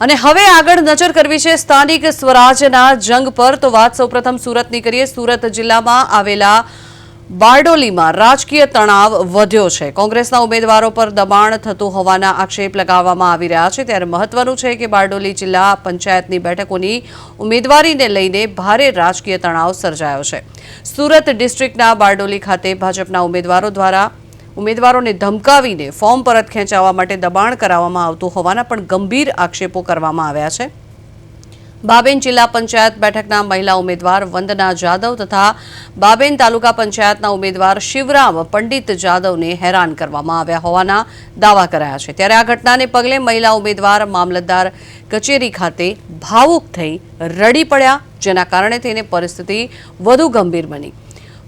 અને હવે આગળ નજર કરવી છે સ્થાનિક સ્વરાજના જંગ પર। તો વાત સૌપ્રથમ સુરતની કરીએ। સુરત જિલ્લામાં આવેલા બારડોલીમાં રાજકીય તણાવ વધ્યો છે। કોંગ્રેસના ઉમેદવારો પર દબાણ થતું હોવાના આક્ષેપ લગાવવામાં આવી રહ્યા છે। ત્યારે મહત્વનું છે કે બારડોલી જિલ્લા પંચાયતની બેઠકોની ઉમેદવારીને લઈને ભારે રાજકીય તણાવ સર્જાયો છે। સુરત ડિસ્ટ્રિક્ટના બારડોલી ખાતે ભાજપના ઉમેદવારો દ્વારા ઉમેદવારોને ધમકાવીને ફોર્મ પરત ખેંચવા માટે દબાણ કરવામાં આવતું હોવાના પણ ગંભીર આક્ષેપો કરવામાં આવ્યા છે। બાબેન જિલ્લા પંચાયત બેઠકના મહિલા ઉમેદવાર વંદના જાદવ તથા બાબેન તાલુકા પંચાયતના ઉમેદવાર શિવરામ પંડિત જાદવને હેરાન કરવામાં આવ્યા હોવાના દાવા કરાયા છે। ત્યારે આ ઘટનાને પગલે મહિલા ઉમેદવાર મામલતદાર કચેરી ખાતે ભાવુક થઈ રડી પડ્યા, જેના કારણે તેની પરિસ્થિતિ વધુ ગંભીર બની।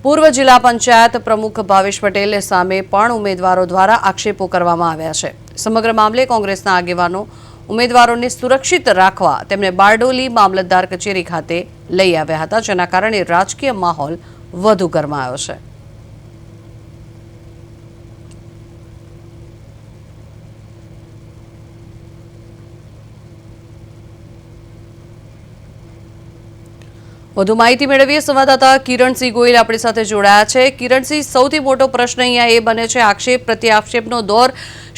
પૂર્વ જિલ્લા પંચાયત પ્રમુખ ભાવેશ પટેલ સામે પણ ઉમેદવારો દ્વારા આક્ષેપો કરવામાં આવ્યા છે। સમગ્ર મામલે કોંગ્રેસના આગેવાનો ઉમેદવારોને સુરક્ષિત રાખવા તેમને બારડોલી મામલતદાર કચેરી ખાતે લઈ આવ્યા હતા, જેના કારણે રાજકીય માહોલ વધુ ગરમાયો છે। વધુ માહિતી મેળવીએ સંવાદદાતા કિરણસિંહ ગોયલ આપણી સાથે જોડાયા છે। કિરણસિંહ, સૌથી મોટો પ્રશ્ન અહીંયા એ બને છે, આક્ષેપ પ્રત્યે આક્ષેપનો દોર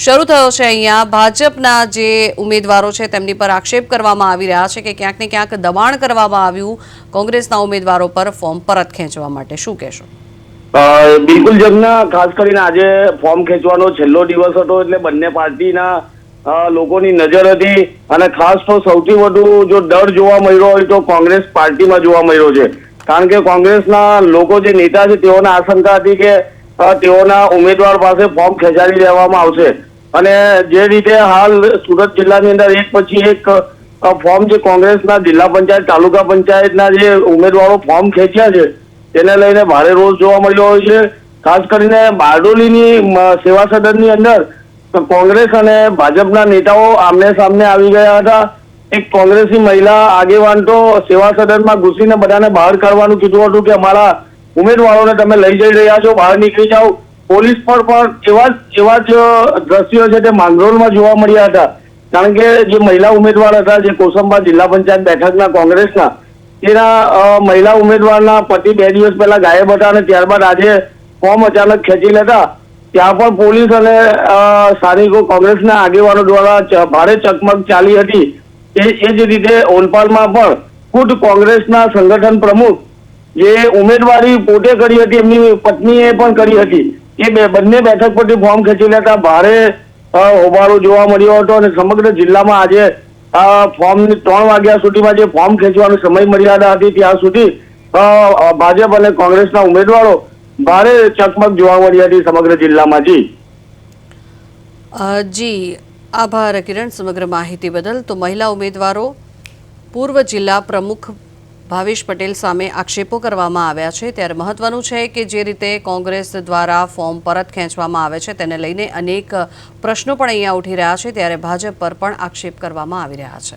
શરૂ થયો છે। અહીંયા ભાજપના જે ઉમેદવારો છે તેમની પર આક્ષેપ કરવામાં આવી રહ્યા છે કે ક્યાંક ને ક્યાંક દબાણ કરવામાં આવ્યું કોંગ્રેસના ઉમેદવારો પર ફોર્મ પરત ખેંચવા માટે, શું કહેશો? બિલકુલ જમના, ખાસ કરીને આજે ફોર્મ ખેંચવાનો છેલ્લો દિવસ હતો એટલે બંને પાર્ટીના લોકોની નજર હતી અને ખાસ તો સૌથી વધુ જો ડર જોવા મળ્યો હોય તો કોંગ્રેસ પાર્ટીમાં જોવા મળ્યો છે। કારણ કે કોંગ્રેસના લોકો જે નેતા છે તેઓને આશંકા હતી કે તેઓના ઉમેદવાર પાસે ફોર્મ ખેંચાડી લેવામાં આવશે અને જે રીતે હાલ સુરત જિલ્લાની અંદર એક પછી એક ફોર્મ જે કોંગ્રેસના જિલ્લા પંચાયત તાલુકા પંચાયતના જે ઉમેદવારો ફોર્મ ખેંચ્યા છે તેને લઈને ભારે રોષ જોવા મળ્યો હોય છે। ખાસ કરીને બારડોલીની સેવા સદનની અંદર કોંગ્રેસ અને ભાજપના નેતાઓ આમને સામને આવી ગયા હતા। એક કોંગ્રેસી મહિલા આગેવાન તો સેવા સદનમાં ઘૂસીને બધાને બહાર કાઢવાનું કીધું હતું કે અમારા ઉમેદવારોને તમે લઈ જઈ રહ્યા છો, બહાર નીકળી જાઓ। પોલીસ પર પણ એવા જ દ્રશ્યો છે તે માંગરોળમાં જોવા મળ્યા હતા। કારણ કે જે મહિલા ઉમેદવાર હતા, જે કોસંબા જિલ્લા પંચાયત બેઠકના કોંગ્રેસના, તેના મહિલા ઉમેદવારના પતિ 2 દિવસ પહેલા ગાયબ હતા અને ત્યારબાદ આજે ફોર્મ અચાનક ખેંચી લેતા ત્યાં પણ પોલીસ અને સ્થાનિકો કોંગ્રેસના આગેવાનો દ્વારા ભારે ચકમક ચાલી હતી। એ જ રીતે ઓલપાડમાં પણ ખુદ કોંગ્રેસના સંગઠન પ્રમુખ જે ઉમેદવારી પોતે કરી હતી, એમની પત્નીએ પણ કરી હતી, એ બંને બેઠક પરથી ફોર્મ ખેંચી લેતા ભારે હોબાળો જોવા મળ્યો હતો અને સમગ્ર જિલ્લામાં આજે ફોર્મ 3 વાગ્યા સુધીમાં જે ફોર્મ ખેંચવાની સમય મર્યાદા હતી ત્યાં સુધી ભાજપ અને કોંગ્રેસના ઉમેદવારો ભારે ચકમક જોવા મળી હતી સમગ્ર જિલ્લામાં। જી આભાર કિરણ સમગ્ર માહિતી બદલ। તો મહિલા ઉમેદવારો પૂર્વ જિલ્લા પ્રમુખ ભાવેશ પટેલ સામે આક્ષેપો કરવામાં આવ્યા છે। ત્યારે મહત્વનું છે કે જે રીતે કોંગ્રેસ દ્વારા ફોર્મ પરત ખેંચવામાં આવે છે તેને લઈને અનેક પ્રશ્નો પણ અહીંયા ઉઠી રહ્યા છે, ત્યારે ભાજપ પર પણ આક્ષેપ કરવામાં આવી રહ્યા છે।